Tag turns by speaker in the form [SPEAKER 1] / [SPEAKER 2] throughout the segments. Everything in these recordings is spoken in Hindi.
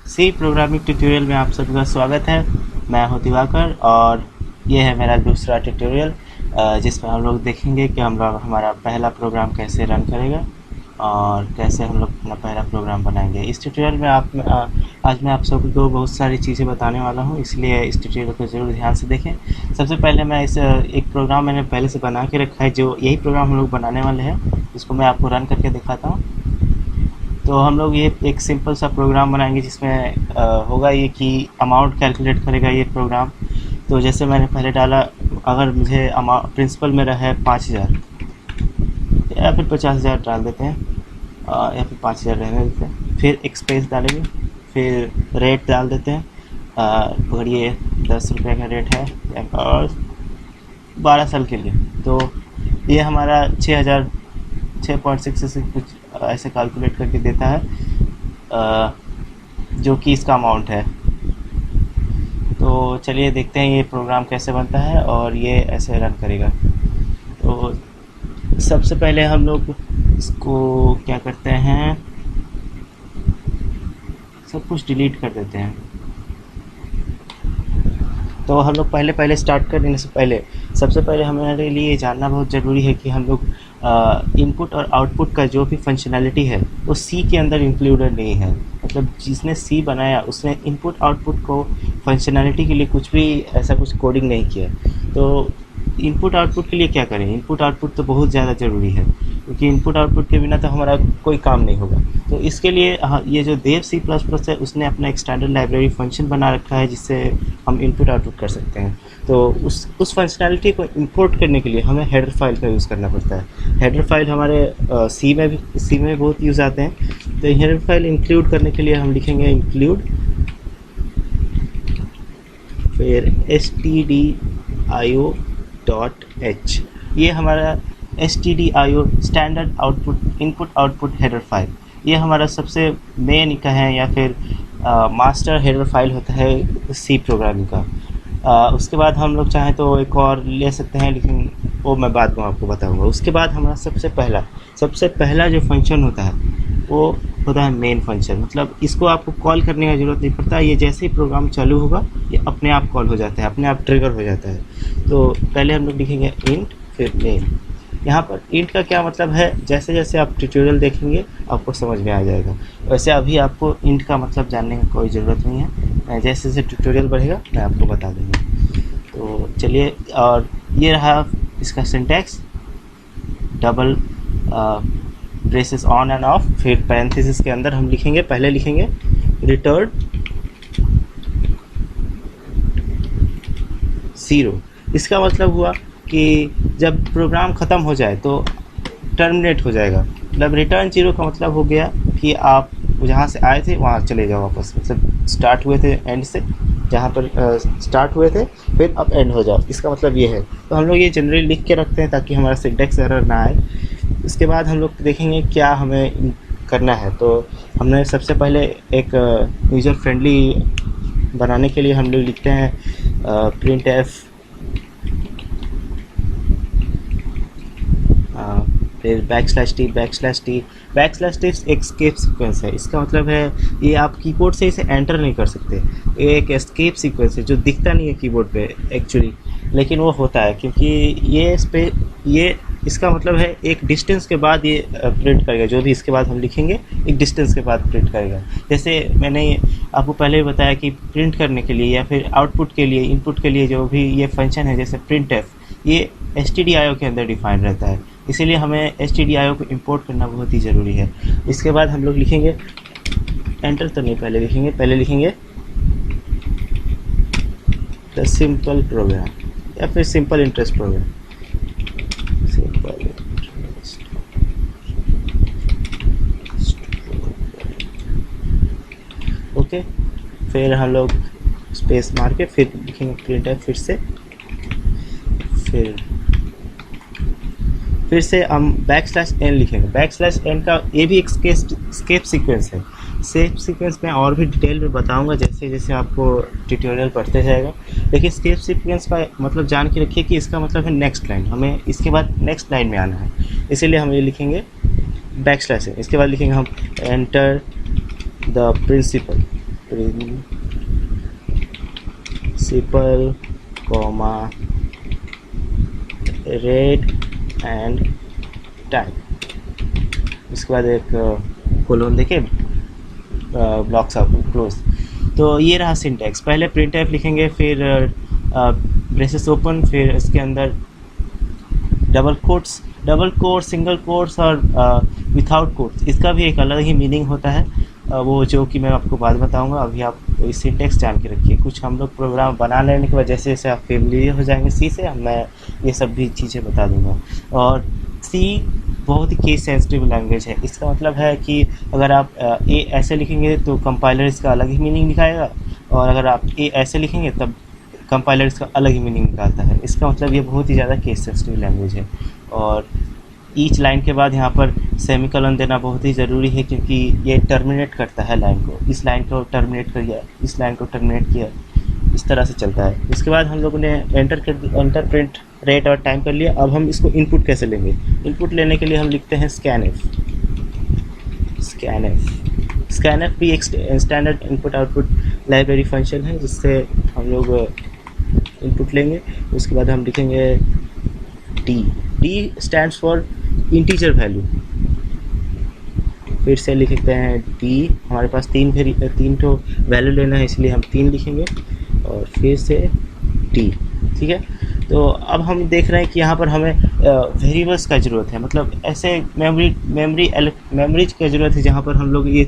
[SPEAKER 1] सी प्रोग्रामिंग ट्यूटोरियल में आप सबका स्वागत है। मैं हूं दिवाकर और ये है मेरा दूसरा ट्यूटोरियल जिसमें हम लोग देखेंगे कि हम लोग हमारा पहला प्रोग्राम कैसे रन करेगा और कैसे हम लोग अपना पहला प्रोग्राम बनाएंगे। इस ट्यूटोरियल में आज मैं आप सबको बहुत सारी चीज़ें बताने वाला हूं, इसलिए इस ट्यूटोरियल को ज़रूर ध्यान से देखें। सबसे पहले मैं एक प्रोग्राम मैंने पहले से बना के रखा है, जो यही प्रोग्राम हम लोग बनाने वाले हैं, इसको मैं आपको रन करके दिखाता हूँ। तो हम लोग ये एक सिंपल सा प्रोग्राम बनाएंगे जिसमें होगा ये कि अमाउंट कैलकुलेट करेगा ये प्रोग्राम। तो जैसे मैंने पहले डाला, अगर मुझे अमाउंट प्रिंसिपल मेरा है 5000 या फिर 50,000 डाल देते हैं, या फिर 5000 रहने देते हैं। फिर एक स्पेस डालेंगे, फिर रेट डाल देते हैं। अगर ये 10 रुपये का रेट है और 12 साल के लिए, तो ये हमारा 6,666 कुछ ऐसे कैलकुलेट करके देता है, जो कि इसका अमाउंट है। तो चलिए देखते हैं ये प्रोग्राम कैसे बनता है और ये ऐसे रन करेगा। तो सबसे पहले हम लोग इसको क्या करते हैं, सब कुछ डिलीट कर देते हैं। तो हम लोग पहले स्टार्ट करने से पहले सबसे पहले हमारे लिए जानना बहुत ज़रूरी है कि हम लोग इनपुट और आउटपुट का जो भी फंक्शनैलिटी है वो सी के अंदर इंक्लूडेड नहीं है। मतलब जिसने सी बनाया उसने इनपुट आउटपुट को फंक्शनैलिटी के लिए कुछ भी ऐसा कुछ कोडिंग नहीं किया। तो इनपुट आउटपुट के लिए क्या करें, इनपुट आउटपुट तो बहुत ज़्यादा ज़रूरी है, क्योंकि इनपुट आउटपुट के बिना तो हमारा कोई काम नहीं होगा। तो इसके लिए ये जो देव सी प्लस प्लस है उसने अपना एक स्टैंडर्ड लाइब्रेरी फंक्शन बना रखा है जिससे हम इनपुट आउटपुट कर सकते हैं। तो उस फंक्शनैलिटी को इंपोर्ट करने के लिए हमें हेडर फाइल का यूज़ करना पड़ता है। हेडर फाइल हमारे सी में बहुत यूज़ आते हैं। तो हेडर फाइल इंक्लूड करने के लिए हम लिखेंगे इंक्लूड, फिर stdio.h। ये हमारा stdio standard output input output header file, ये हमारा सबसे मेन का है या फिर मास्टर हेडर फाइल होता है सी प्रोग्रामिंग का। उसके बाद हम लोग चाहें तो एक और ले सकते हैं, लेकिन वो मैं बाद में आपको बताऊंगा। उसके बाद हमारा सबसे पहला जो फंक्शन होता है वो होता है मेन फंक्शन। मतलब इसको आपको कॉल करने का ज़रूरत नहीं पड़ता, ये जैसे ही प्रोग्राम चालू होगा ये अपने आप कॉल हो जाता है, अपने आप ट्रिगर हो जाता है। तो पहले हम लोग लिखेंगे इंट, फिर मेन। यहाँ पर इंट का क्या मतलब है, जैसे जैसे आप ट्यूटोरियल देखेंगे आपको समझ में आ जाएगा। वैसे अभी आपको इंट का मतलब जानने की कोई ज़रूरत नहीं है, जैसे जैसे ट्यूटोरियल बढ़ेगा मैं आपको बता दूँगा। तो चलिए, और ये रहा इसका syntax, double braces on end of, फिर पैरेंथेसिस के अंदर हम लिखेंगे, पहले लिखेंगे रिटर्न 0। इसका मतलब हुआ कि जब प्रोग्राम ख़त्म हो जाए तो टर्मिनेट हो जाएगा। मतलब रिटर्न 0 का मतलब हो गया कि आप जहाँ से आए थे वहाँ चले जाओ वापस। मतलब स्टार्ट हुए थे एंड से, जहाँ पर स्टार्ट हुए थे फिर अब एंड हो जाओ, इसका मतलब ये है। तो हम लोग ये जनरली लिख के रखते हैं ताकि हमारा सिंटैक्स एरर ना आए। इसके बाद हम लोग देखेंगे क्या हमें करना है। तो हमने सबसे पहले एक यूज़र फ्रेंडली बनाने के लिए हम लोग लिखते हैं printf, फिर बैकस्लैश टी एक एस्केप सीक्वेंस है। इसका मतलब है ये आप कीबोर्ड से इसे एंटर नहीं कर सकते, ये एक एस्केप सीक्वेंस है जो दिखता नहीं है कीबोर्ड पे एक्चुअली, लेकिन वो होता है क्योंकि ये इसका मतलब है एक डिस्टेंस के बाद ये प्रिंट करेगा। जो भी इसके बाद हम लिखेंगे एक डिस्टेंस के बाद प्रिंट करेगा। जैसे मैंने आपको पहले ही बताया कि प्रिंट करने के लिए या फिर आउटपुट के लिए, इनपुट के लिए जो भी ये फंक्शन है जैसे printf, ये stdio के अंदर डिफाइन रहता है, इसीलिए हमें stdio को इंपोर्ट करना बहुत ही ज़रूरी है। इसके बाद हम लोग लिखेंगे, एंटर तो नहीं पहले लिखेंगे द सिंपल प्रोग्राम या फिर सिंपल इंटरेस्ट प्रोग्राम, ओके। फिर हम लोग स्पेस मार के फिर लिखेंगे printf, फिर से हम \n लिखेंगे। \n का ये भी एक स्केप सीक्वेंस है। स्केप सीक्वेंस में और भी डिटेल में बताऊंगा जैसे जैसे आपको ट्यूटोरियल पढ़ते जाएगा, लेकिन स्केप सीक्वेंस का मतलब जान के रखिए कि इसका मतलब है नेक्स्ट लाइन, हमें इसके बाद नेक्स्ट लाइन में आना है, इसीलिए हम ये लिखेंगे \n। इसके बाद लिखेंगे हम enter the principal, principal comma rate and time, उसके बाद एक कोलोन देके ब्लॉक्स ऑफ क्लोज। तो ये रहा सिंटैक्स। पहले printf लिखेंगे, फिर ब्रेसेस ओपन, फिर इसके अंदर डबल कोट्स, सिंगल कोट्स और विथआउट कोट्स। इसका भी एक अलग ही मीनिंग होता है, वो जो कि मैं आपको बाद बताऊंगा। अभी आप इस सिंटैक्स जान के रखिए। कुछ हम लोग प्रोग्राम बना लेने के बाद जैसे जैसे आप फेमिलियर हो जाएंगे सी से, मैं ये सब भी चीज़ें बता दूंगा। और सी बहुत ही केस सेंसिटिव लैंग्वेज है। इसका मतलब है कि अगर आप ए ऐसे लिखेंगे तो कंपाइलर इसका अलग ही मीनिंग निकालेगा, और अगर आप ए ऐसे लिखेंगे तब कंपाइलर इसका अलग ही मीनिंग निकालता है। इसका मतलब ये बहुत ही ज़्यादा केस सेंसिटिव लैंग्वेज है। और ईच लाइन के बाद यहाँ पर सेमीकोलन देना बहुत ही ज़रूरी है, क्योंकि ये टर्मिनेट करता है लाइन को। इस लाइन को टर्मिनेट कर दिया, इस लाइन को टर्मिनेट किया, इस तरह से चलता है। उसके बाद हम लोगों ने एंटर प्रिंट रेट और टाइम कर लिया। अब हम इसको इनपुट कैसे लेंगे? इनपुट लेने के लिए हम लिखते हैं स्कैनएफ। स्कैनएफ भी एक standard input output library function है, जिससे हम लोग इनपुट लेंगे। उसके बाद हम लिखेंगे D stands for integer value. फिर से लिखते हैं डी, हमारे पास तीन तो वैल्यू लेना है, इसलिए हम 3 लिखेंगे, और फिर से डी। ठीक है, तो अब हम देख रहे हैं कि यहाँ पर हमें वेरिएबल्स का ज़रूरत है, मतलब ऐसे मेमोरीज की ज़रूरत है, जहाँ पर हम लोग ये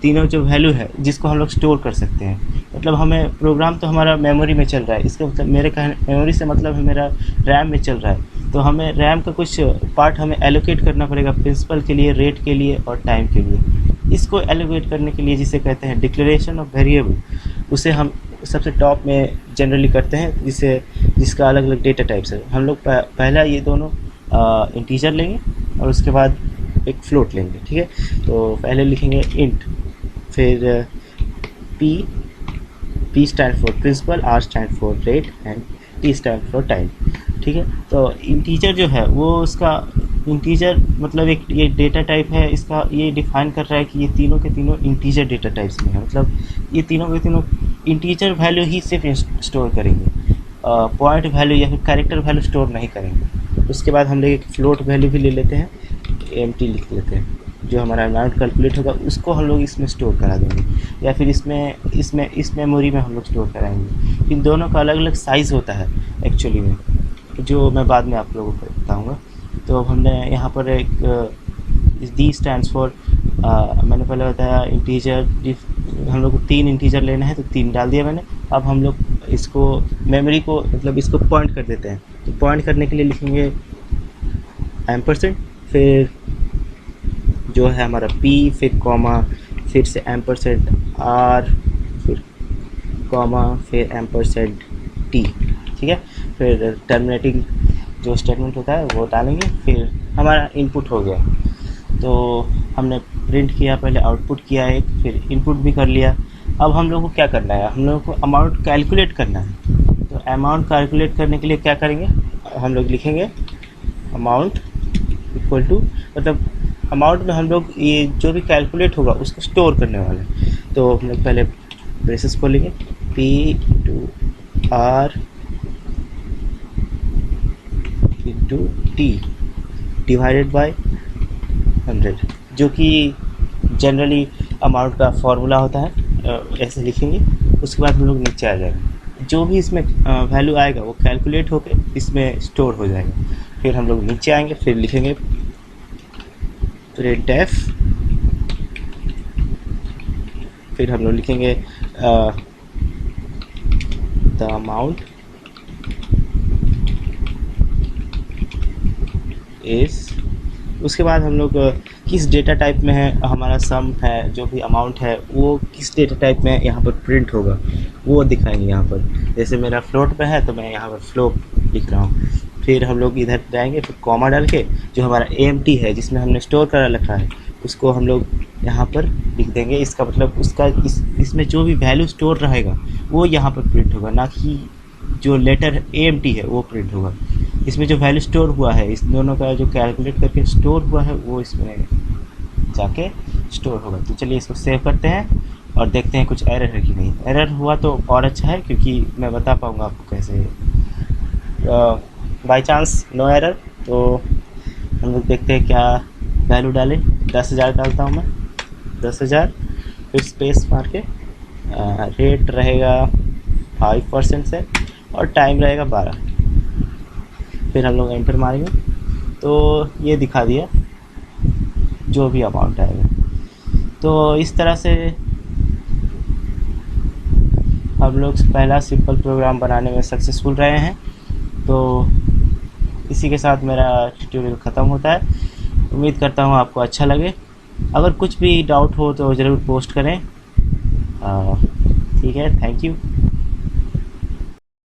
[SPEAKER 1] तीनों जो वैल्यू है जिसको हम लोग स्टोर कर सकते हैं। मतलब हमें प्रोग्राम तो हमारा मेमोरी में चल रहा है, इसका मतलब मेमोरी से मतलब है मेरा रैम में चल रहा है। तो हमें रैम का कुछ पार्ट हमें एलोकेट करना पड़ेगा, प्रिंसिपल के लिए, रेट के लिए और टाइम के लिए। इसको एलोकेट करने के लिए जिसे कहते हैं डिक्लेरेशन ऑफ वेरिएबल, उसे हम सबसे टॉप में जनरली करते हैं, जिसका अलग अलग डेटा टाइप्स है। हम लोग पहला ये दोनों इंटीजर लेंगे और उसके बाद एक फ्लोट लेंगे। ठीक है, तो पहले लिखेंगे इंट, फिर P stand for principal, R stand for rate and T stand for time. ठीक है, तो इंटीजर जो है वो उसका इंटीजर मतलब एक ये डेटा टाइप है, इसका ये डिफाइन कर रहा है कि ये तीनों के तीनों इंटीजर डेटा टाइप्स में है। मतलब ये तीनों के तीनों इंटीजर वैल्यू ही सिर्फ स्टोर करेंगे, पॉइंट वैल्यू या फिर कैरेक्टर वैल्यू स्टोर नहीं करेंगे। उसके बाद हम लोग एक फ्लोट वैल्यू भी ले लेते हैं, एम्प्टी लिख लेते हैं, जो हमारा अमाउंट कैलकुलेट होगा उसको हम लोग इसमें स्टोर करा देंगे, या फिर इस मेमोरी में हम लोग स्टोर कराएंगे। इन दोनों का अलग अलग साइज़ होता है एक्चुअली में, जो मैं बाद में आप लोगों को बताऊँगा। तो हमने यहाँ पर एक डी स्टैंड्स फॉर, मैंने पहले बताया इंटीजर, हम लोग को 3 इंटीजर लेना है तो 3 डाल दिया मैंने। अब हम लोग इसको मेमोरी को मतलब इसको पॉइंट कर देते हैं। तो पॉइंट करने के लिए लिखेंगे एम्परसेंट, फिर जो है हमारा p, फिर कॉमा, फिर से एम्परसेंट r, फिर कॉमा, फिर एम्परसेंट t। ठीक है, फिर टर्मिनेटिंग जो स्टेटमेंट होता है वो डालेंगे, फिर हमारा इनपुट हो गया। तो हमने प्रिंट किया, पहले आउटपुट किया एक, फिर इनपुट भी कर लिया। अब हम लोग को क्या करना है, हम लोगों को अमाउंट कैलकुलेट करना है। तो अमाउंट कैलकुलेट करने के लिए क्या करेंगे, हम लोग लिखेंगे अमाउंट इक्वल टू, मतलब अमाउंट में हम लोग ये जो भी कैलकुलेट होगा उसको स्टोर करने वाले हैं। तो हम लोग पहले ब्रेसेस खोलेंगे, p to r into t divided by 100, जो कि जनरली अमाउंट का फॉर्मूला होता है। ऐसे लिखेंगे, उसके बाद हम लोग नीचे आ जाएगा, जो भी इसमें वैल्यू आएगा वो कैलकुलेट होकर इसमें स्टोर हो जाएगा। फिर हम लोग नीचे आएंगे, फिर लिखेंगे printf, फिर हम लोग लिखेंगे द अमाउंट इज, उसके बाद हम लोग किस डेटा टाइप में है हमारा सम है, जो भी अमाउंट है वो किस डेटा टाइप में यहाँ पर प्रिंट होगा वो दिखाएंगे। यहाँ पर जैसे मेरा फ्लोट में है तो मैं यहाँ पर फ्लोट लिख रहा हूँ। फिर हम लोग इधर जाएंगे, फिर कॉमा डाल के जो हमारा AMT है जिसमें हमने स्टोर करा रखा है उसको हम लोग यहाँ पर लिख देंगे। इसका मतलब उसका इसमें जो भी वैल्यू स्टोर रहेगा वो यहाँ पर प्रिंट होगा, ना कि जो लेटर AMT है वो प्रिंट होगा। इसमें जो वैल्यू स्टोर हुआ है, इस दोनों का जो कैलकुलेट करके स्टोर हुआ है वो इसमें जाके स्टोर होगा। तो चलिए इसको सेव करते हैं और देखते हैं कुछ एरर है कि नहीं। एरर हुआ तो और अच्छा है, क्योंकि मैं बता पाऊँगा आपको कैसे। बाई चांस नो एरर तो हम लोग देखते हैं क्या वैल्यू डालें। 10,000 डालता हूँ मैं, 10,000, फिर स्पेस मार के रेट रहेगा 5% से और टाइम रहेगा 12। फिर हम लोग एंटर मारेंगे तो ये दिखा दिया जो भी अमाउंट आएगा। तो इस तरह से हम लोग पहला सिंपल प्रोग्राम बनाने में सक्सेसफुल रहे हैं। तो इसी के साथ मेरा ट्यूटोरियल ख़त्म होता है। उम्मीद करता हूँ आपको अच्छा लगे। अगर कुछ भी डाउट हो तो ज़रूर पोस्ट करें। ठीक है, थैंक यू।